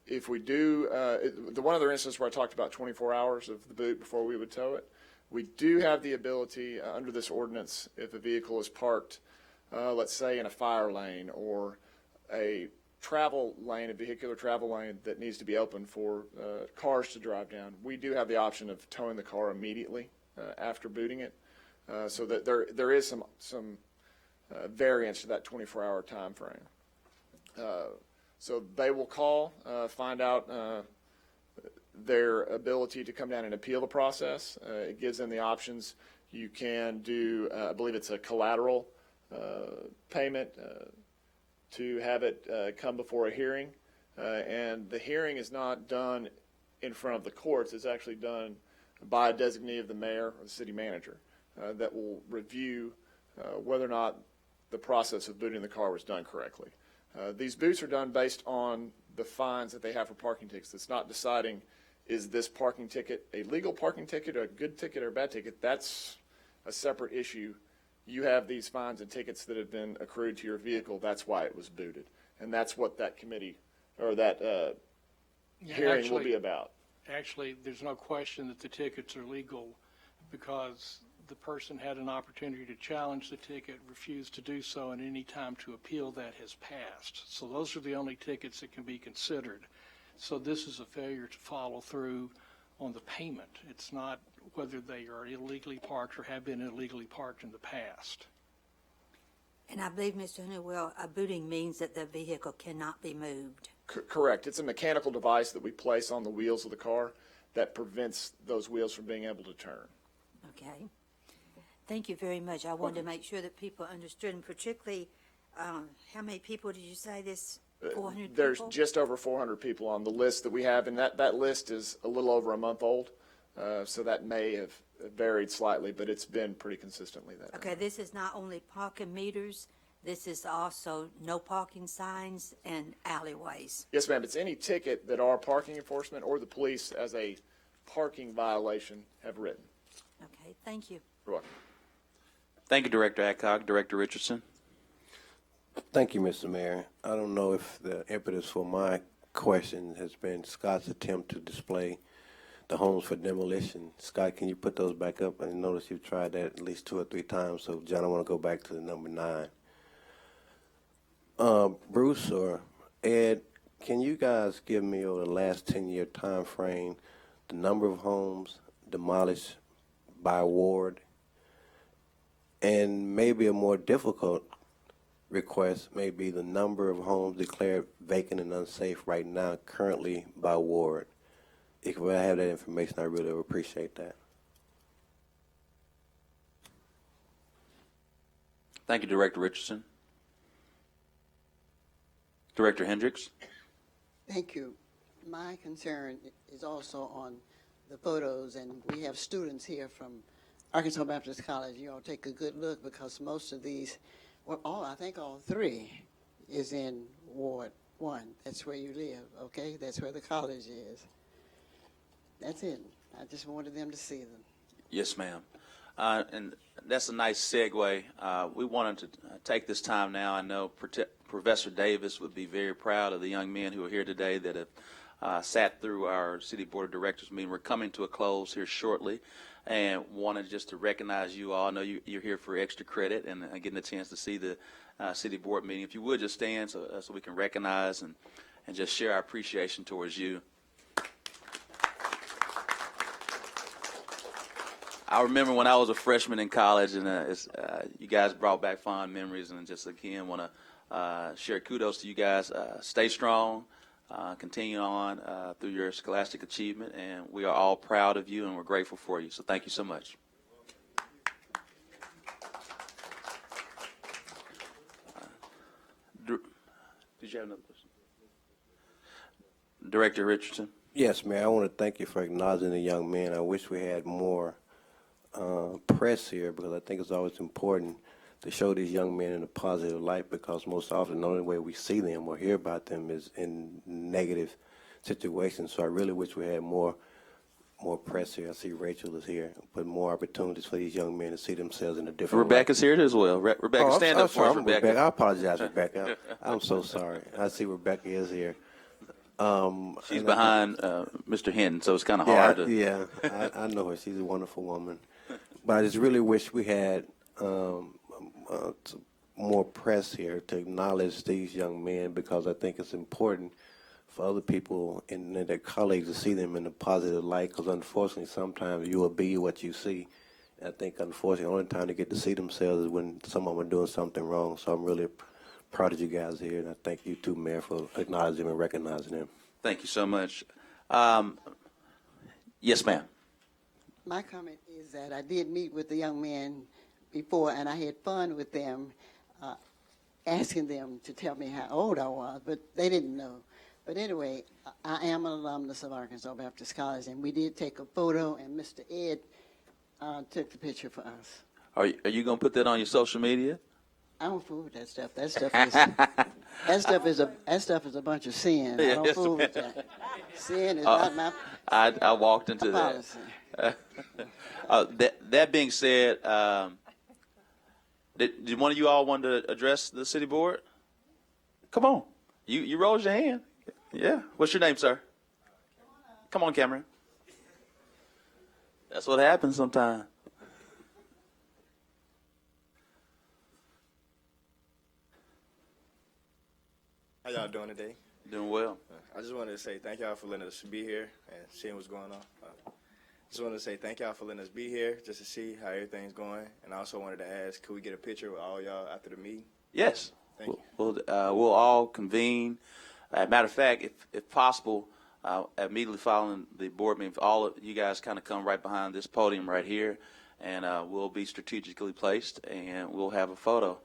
If we do, the one other instance where I talked about 24 hours of the boot before we would tow it, we do have the ability under this ordinance, if a vehicle is parked, let's say in a fire lane or a travel lane, a vehicular travel lane that needs to be open for cars to drive down, we do have the option of towing the car immediately after booting it, so that there is some variance to that 24-hour time frame. So they will call, find out their ability to come down and appeal the process. It gives them the options. You can do, I believe it's a collateral payment to have it come before a hearing. And the hearing is not done in front of the courts. It's actually done by a designee of the mayor or the city manager that will review whether or not the process of booting the car was done correctly. These boots are done based on the fines that they have for parking tickets. It's not deciding, is this parking ticket a legal parking ticket, or a good ticket, or a bad ticket? That's a separate issue. You have these fines and tickets that have been accrued to your vehicle. That's why it was booted. And that's what that committee, or that hearing will be about. Actually, there's no question that the tickets are legal because the person had an opportunity to challenge the ticket, refused to do so, and any time to appeal that has passed. So those are the only tickets that can be considered. So this is a failure to follow through on the payment. It's not whether they are illegally parked or have been illegally parked in the past. And I believe, Mr. Honeywell, a booting means that the vehicle cannot be moved. Correct. It's a mechanical device that we place on the wheels of the car that prevents those wheels from being able to turn. Okay. Thank you very much. I wanted to make sure that people understood, and particularly, how many people did you say this? 400 There's people? just over 400 people on the list that we have, and that list is a little over a month old. So that may have varied slightly, but it's been pretty consistently that. Okay, this is not only parking meters, this is also no parking signs and alleyways. Yes, ma'am. It's any ticket that our parking enforcement or the police as a parking violation have written. Okay, thank you. You're welcome. Thank you, Director Adcock. Director Richardson? Thank you, Mr. Mayor. I don't know if the impetus for my question has been Scott's attempt to display the homes for demolition. Scott, can you put those back up? I noticed you've tried that at least 2 or 3 times. So, John, I want to go back to the number 9. Bruce or Ed, can you guys give me over the last 10-year time frame the number of homes demolished by ward, and maybe a more difficult request may be the number of homes declared vacant and unsafe right now currently by ward? If I have that information, I really would appreciate that. Thank you, Director Richardson. Director Hendricks? Thank you. My concern is also on the photos, and we have students here from Arkansas Baptist College. You all take a good look, because most of these, well, I think all 3 is in Ward 1. That's where you live, okay? That's where the college is. That's it. I just wanted them to see them. Yes, ma'am. And that's a nice segue. We wanted to take this time now. I know Professor Davis would be very proud of the young men who are here today that have sat through our City Board of Directors meeting. We're coming to a close here shortly, and wanted just to recognize you all. I know you're here for extra credit and getting a chance to see the City Board meeting. If you would just stand so we can recognize and just share our appreciation towards you. I remember when I was a freshman in college, and you guys brought back fond memories, and just again want to share kudos to you guys. Stay strong, continue on through your scholastic achievement, and we are all proud of you, and we're grateful for you. So thank you so much. Did you have another question? Director Richardson? Yes, Mayor. I want to thank you for acknowledging the young men. I wish we had more press here, because I think it's always important to show these young men in a positive light, because most often the only way we see them or hear about them is in negative situations. So I really wish we had more press here. I see Rachel is here, but more opportunities for these young men to see themselves in a different Rebecca's here as well. Rebecca, stand up for us, Rebecca. I apologize, Rebecca. I'm so sorry. I see Rebecca is here. She's behind Mr. Hinton, so it's kind of hard to. Yeah, I know her. She's a wonderful woman. But I just really wish we had more press here to acknowledge these young men, because I think it's important for other people and their colleagues to see them in a positive light, because unfortunately sometimes you will be what you see. And I think unfortunately the only time they get to see themselves is when some of them are doing something wrong. So I'm really proud of you guys here, and I thank you too, Mayor, for acknowledging them and recognizing them. Thank you so much. Yes, ma'am. My comment is that I did meet with the young men before, and I had fun with them, asking them to tell me how old I was, but they didn't know. But anyway, I am an alumnus of Arkansas Baptist College, and we did take a photo, and Mr. Ed took the picture for us. Are you going to put that on your social media? I don't fool with that stuff. That stuff is a bunch of sin. I don't fool with that. Sin is not my. I walked into policy. That being said, did one of you all want to address the city board? Come on, you raised your hand. Yeah. What's your name, sir? Come on, Cameron. That's what happens sometimes. How y'all doing today? Doing well. I just wanted to say thank y'all for letting us be here and seeing what's going on. Just wanted to say thank y'all for letting us be here, just to see how everything's going. And I also wanted to ask, could we get a picture with all y'all after the meeting? Yes. Thank you. We'll all convene. Matter of fact, if possible, immediately following the board meeting, if all of you guys kind of come right behind this podium right here, and we'll be strategically placed, and we'll have a photo.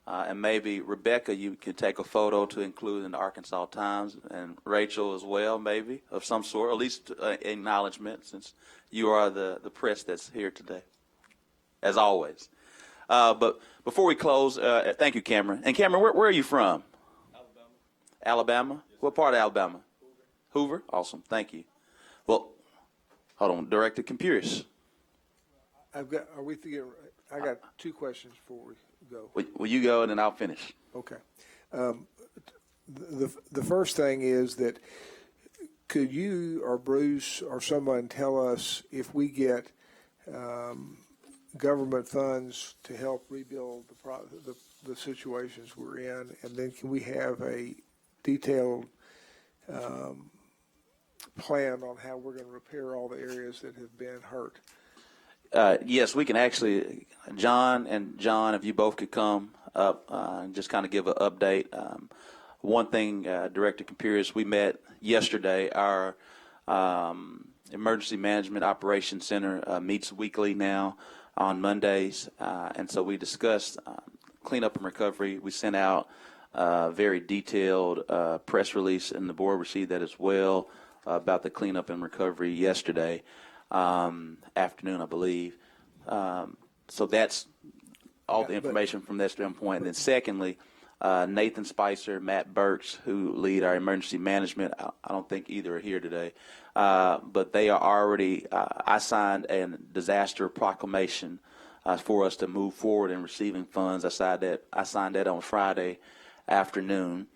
And maybe, Rebecca, you can take a photo to include in the Arkansas Times, and Rachel as well, maybe, of some sort, at least acknowledgement, since you are the press that's here today, as always. But before we close, thank you, Cameron. And Cameron, where are you from? Alabama. Alabama? Yes, what part of Alabama? Hoover. Awesome. Thank you. Well, hold on. Director Computers. I got two questions before we go. Will you go and then I'll finish? Okay. The first thing is that could you or Bruce or someone tell us if we get government funds to help rebuild the situations we're in, and then can we have a detailed plan on how we're going to repair all the areas that have been hurt? Yes, we can actually, John, if you both could come up and just kind of give an update. One thing, Director Computers, we met yesterday. Our Emergency Management Operations Center meets weekly now on Mondays, and so we discussed cleanup and recovery. We sent out a very detailed press release, and the board received that as well about the cleanup and recovery yesterday afternoon, I believe. So that's all the information from that standpoint. And then secondly, Nathan Spicer, Matt Burks, who lead our emergency management, I don't think either are here today, but they are already, I signed a disaster proclamation for us to move forward in receiving funds. I signed that on Friday afternoon.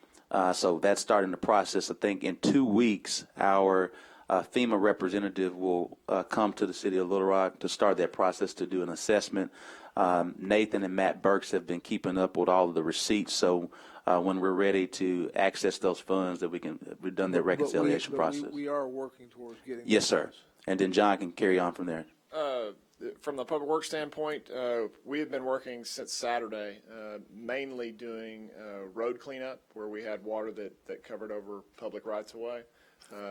So that's starting the process. I think in 2 weeks, our FEMA representative will come to the city of Little Rock to start that process to do an assessment. Nathan and Matt Burks have been keeping up with all of the receipts, so when we're ready to access those funds, that we've done that reconciliation process. We are working towards getting. Yes, sir. And then John can carry on from there. From the public works standpoint, we have been working since Saturday, mainly doing road cleanup where we had water that covered over public rights of way.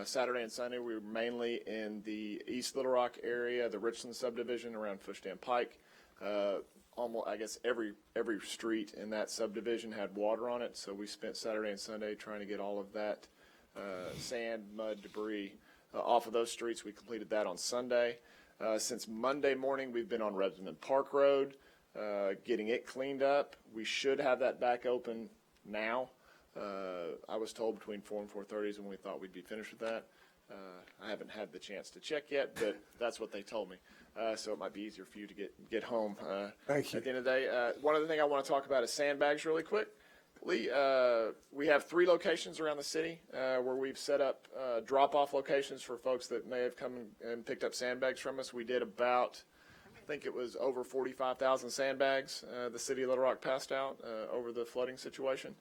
Saturday and Sunday, we were mainly in the East Little Rock area, the Richland subdivision around Fish Dam Pike. Almost, I guess, every street in that subdivision had water on it, so we spent Saturday and Sunday trying to get all of that sand, mud, debris off of those streets. We completed that on Sunday. Since Monday morning, we've been on Redmond Park Road, getting it cleaned up. We should have that back open now. I was told between 4 and 4:30 is when we thought we'd be finished with that. I haven't had the chance to check yet, but that's what they told me. So it might be easier for you to get home Thank you. at the end of the day. One other thing I want to talk about is sandbags really quick. Lee, we have 3 locations around the city where we've set up drop-off locations for folks that may have come and picked up sandbags from us. We did about, I think it was over 45,000 sandbags the city of Little Rock passed out over the flooding situation.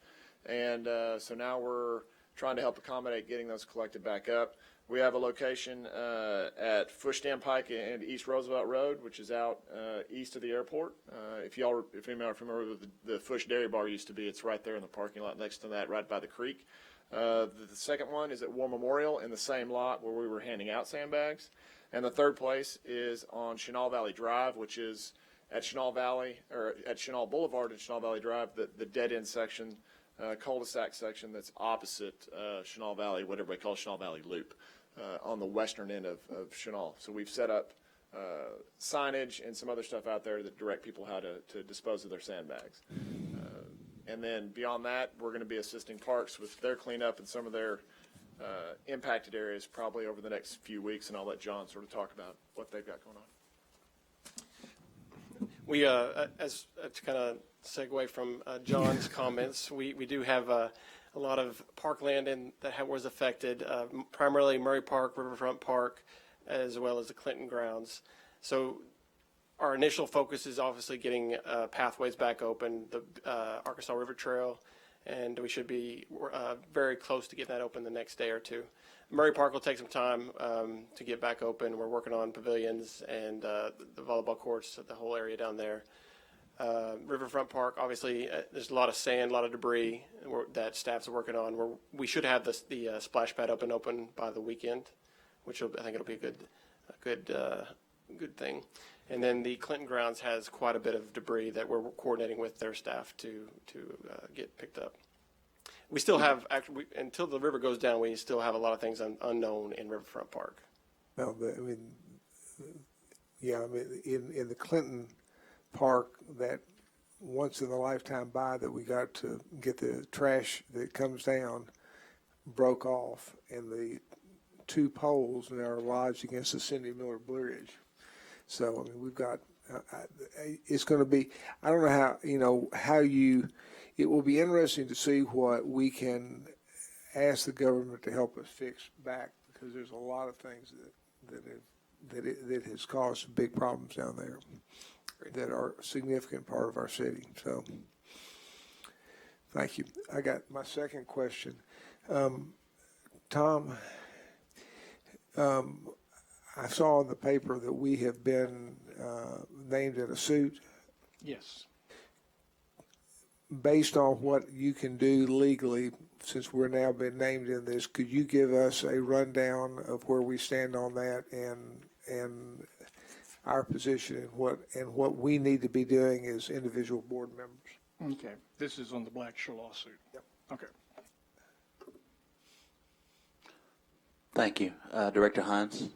And so now we're trying to help accommodate getting those collected back up. We have a location at Fish Dam Pike and East Roosevelt Road, which is out east of the airport. If any of you are familiar with the Fish Dairy Bar used to be, it's right there in the parking lot next to that, right by the creek. The second one is at War Memorial in the same lot where we were handing out sandbags. And the third place is on Chenal Valley Drive, which is at Chenal Valley, or at Chenal Boulevard and Chenal Valley Drive, the dead-end section, cul-de-sac section that's opposite Chenal Valley, what everybody calls Chenal Valley Loop, on the western end of Chenal. So we've set up signage and some other stuff out there that direct people how to dispose of their sandbags. And then beyond that, we're going to be assisting parks with their cleanup and some of their impacted areas probably over the next few weeks, and I'll let John sort of talk about what they've got going on. We, as to kind of segue from John's comments, we do have a lot of parkland that was affected, primarily Murray Park, Riverfront Park, as well as the Clinton grounds. So our initial focus is obviously getting pathways back open, the Arkansas River Trail and we should be very close to getting that open the next day or two. Murray Park will take some time to get back open. We're working on pavilions and the volleyball courts, the whole area down there. Riverfront Park, obviously, there's a lot of sand, a lot of debris that staff's working on. We should have the splash pad open by the weekend, which I think it'll be a good thing. And then the Clinton grounds has quite a bit of debris that we're coordinating with their staff to get picked up. We still have, actually, until the river goes down, we still have a lot of things unknown in Riverfront Park. No, in the Clinton Park, that once in a lifetime buy that we got to get the trash that comes down broke off, and the 2 poles now are lodged against the Cindy Miller Bridge. So, we've got, it's going to be, I don't know it will be interesting to see what we can ask the government to help us fix back, because there's a lot of things that has caused big problems down there that are a significant part of our city. So, thank you. I got my second question. Tom, I saw in the paper that we have been named in a suit. Yes. Based on what you can do legally, since we're now been named in this, could you give us a rundown of where we stand on that and our position and what we need to be doing as individual board members? Okay. This is on the Blackshear lawsuit. Yep. Okay. Thank you. Director Hines?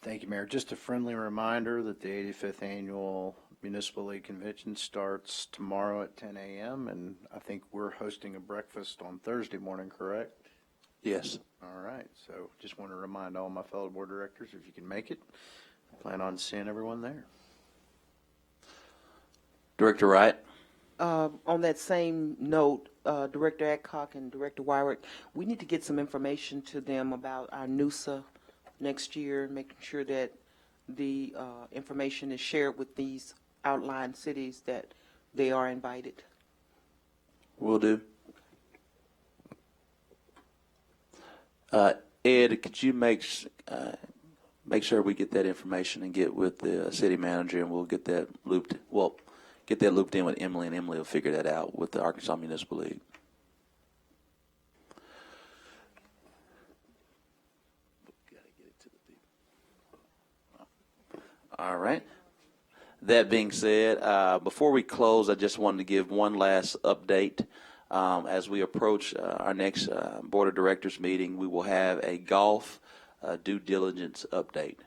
Thank you, Mayor. Just a friendly reminder that the 85th Annual Municipal League Convention starts tomorrow at 10 a.m., and I think we're hosting a breakfast on Thursday morning, correct? Yes. All right. So just want to remind all my fellow board directors, if you can make it, I plan on seeing everyone there. Director Wright? On that same note, Director Adcock and Director Wyrick, we need to get some information to them about our NUSA next year, making sure that the information is shared with these outlying cities that they are invited. Will do. Ed, could you make sure we get that information and get with the city manager, and we'll get that looped in with Emily, and Emily will figure that out with the Arkansas Municipal League. All right. That being said, before we close, I just wanted to give one last update. As we approach our next Board of Directors meeting, we will have a golf due diligence update.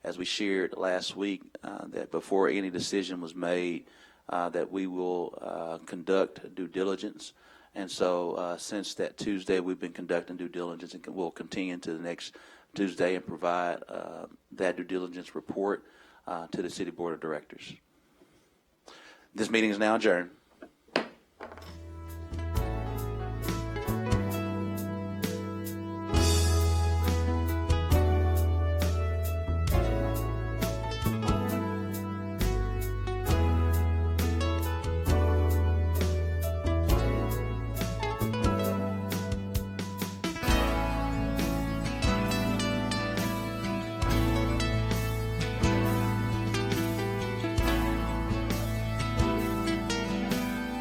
As we shared last week, that before any decision was made, that we will conduct due diligence. And so since that Tuesday, we've been conducting due diligence, and we'll continue into the next Tuesday and provide that due diligence report to the City Board of Directors. This meeting is now adjourned.